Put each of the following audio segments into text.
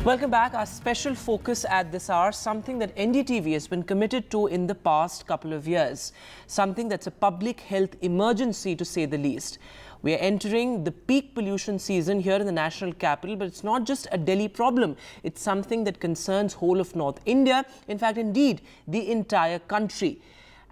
Welcome back. Our special focus at this hour, something that NDTV has been committed to in the past couple of years, something that's a public health emergency to say the least. We are entering the peak pollution season here in the national capital, but it's not just a Delhi problem. It's something that concerns whole of North India, in fact, indeed, the entire country.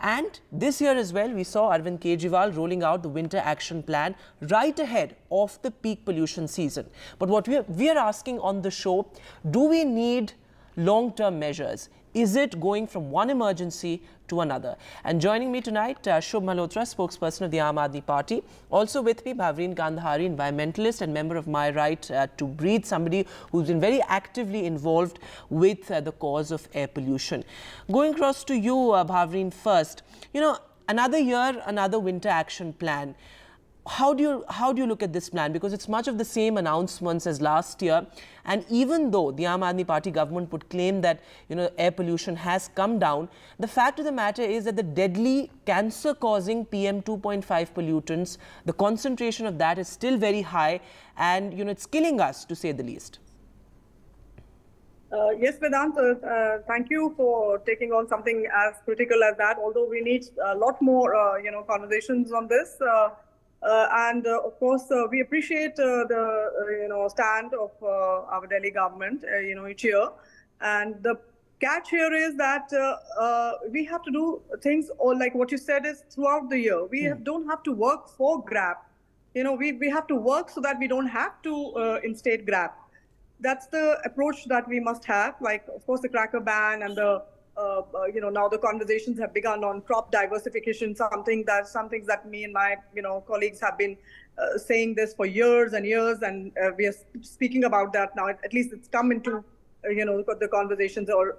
And this year as well, we saw Arvind Kejriwal rolling out the winter action plan right ahead of the peak pollution season. But what we are asking on the show, do we need long-term measures? Is it going from one emergency to another? And joining me tonight, Shubh Malhotra, spokesperson of the Aam Aadmi Party. Also with me, Bhavreen Kandhari, environmentalist and member of My Right to Breathe, somebody who's been very actively involved with the cause of air pollution. Going across to you, Bhavreen, first. You know, another year, another winter action plan. How do you look at this plan? Because it's much of the same announcements as last year. And even though the Aam Aadmi Party government would claim that, you know, air pollution has come down, the fact of the matter is that the deadly cancer-causing PM 2.5 pollutants, the concentration of that is still very high, and, you know, it's killing us, to say the least. Yes, Vedant, thank you for taking on something as critical as that, although we need a lot more, conversations on this. Of course, we appreciate the stand of our Delhi government, each year. And the catch here is that we have to do things, or like what you said, is throughout the year. We don't have to work for GRAP. You know, we have to work so that we don't have to instate GRAP. That's the approach that we must have. Like, of course, the cracker ban and the now the conversations have begun on crop diversification, some things that me and my, colleagues have been saying this for years and years, and we are speaking about that now. At least it's come into, the conversations, or,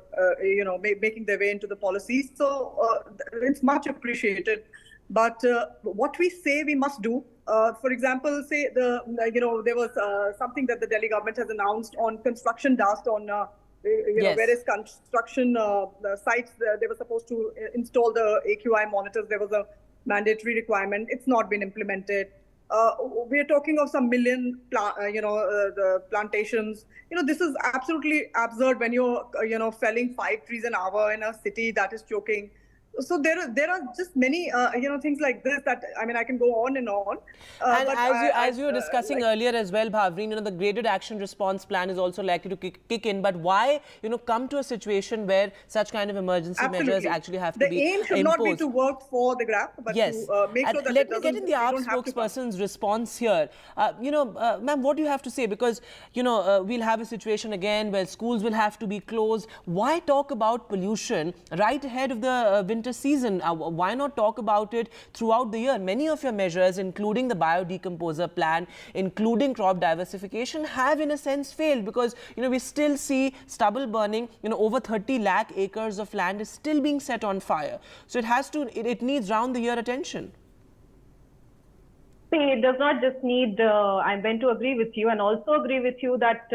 making their way into the policies. So it's much appreciated. But what we say we must do, for example, say there was something that the Delhi government has announced on construction dust on yes. Various construction sites. They were supposed to install the AQI monitors. There was a mandatory requirement. It's not been implemented. We are talking of some million, the plantations. This is absolutely absurd when you're, felling 5 trees an hour in a city that is choking. So there are just many, things like this that, I can go on and on. And but as you were discussing earlier as well, Bhavreen, the graded action response plan is also likely to kick in. But why, come to a situation where such kind of emergency measures actually have to be imposed? The aim should not be to work for the GRAP, but yes. to make sure that let me get in the AAP spokesperson's response here. Ma'am, what do you have to say? Because, we'll have a situation again where schools will have to be closed. Why talk about pollution right ahead of the winter season? Why not talk about it throughout the year? Many of your measures, including the biodecomposer plan, including crop diversification, have in a sense failed, because we still see stubble burning. Over 30 lakh acres of land is still being set on fire. So it needs round the year attention. See, it does not just need, I'm going to agree with you, and also agree with you that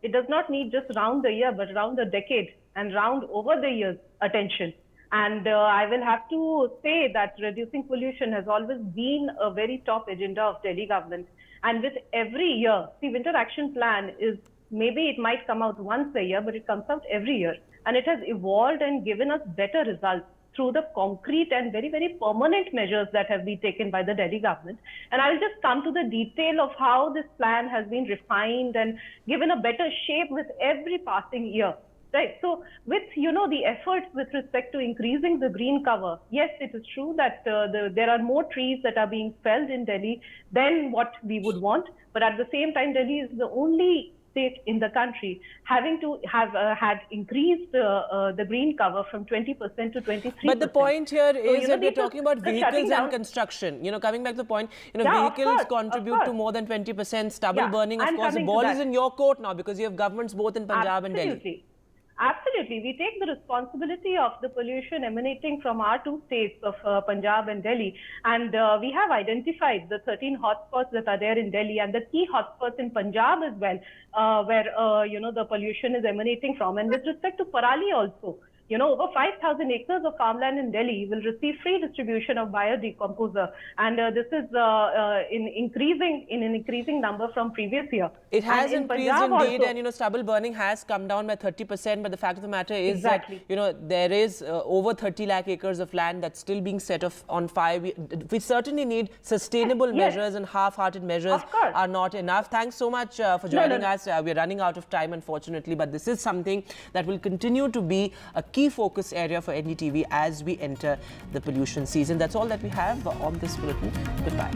it does not need just round the year, but round the decade and round over the years attention. And I will have to say that reducing pollution has always been a very top agenda of Delhi government. And with every year, the winter action plan is, maybe it might come out once a year, but it comes out every year. And it has evolved and given us better results through the concrete and very, very permanent measures that have been taken by the Delhi government. And I'll just come to the detail of how this plan has been refined and given a better shape with every passing year. Right. So with, the efforts with respect to increasing the green cover, yes, it is true that there are more trees that are being felled in Delhi than what we would want. But at the same time, Delhi is the only state in the country having to have had increased the green cover from 20% to 23%. But the point here is that we're talking about vehicles and construction. Coming back to the point, vehicles contribute to more than 20%. Stubble burning, of course, the ball is in your court now, because you have governments both in Punjab and Delhi. Absolutely. We take the responsibility of the pollution emanating from our 2 states of Punjab and Delhi. And we have identified the 13 hotspots that are there in Delhi, and the key hotspots in Punjab as well, where, the pollution is emanating from. And with respect to Parali also, over 5,000 acres of farmland in Delhi will receive free distribution of biodecomposer, and this is in an increasing number from previous year. It has and increased indeed, and stubble burning has come down by 30%. But the fact of the matter is that there is over 30 lakh acres of land that's still being set off on fire. We certainly need sustainable measures, and half-hearted measures are not enough. Thanks so much for joining us. We're running out of time, unfortunately, but this is something that will continue to be a key focus area for NDTV as we enter the pollution season. That's all that we have on this bulletin. Goodbye.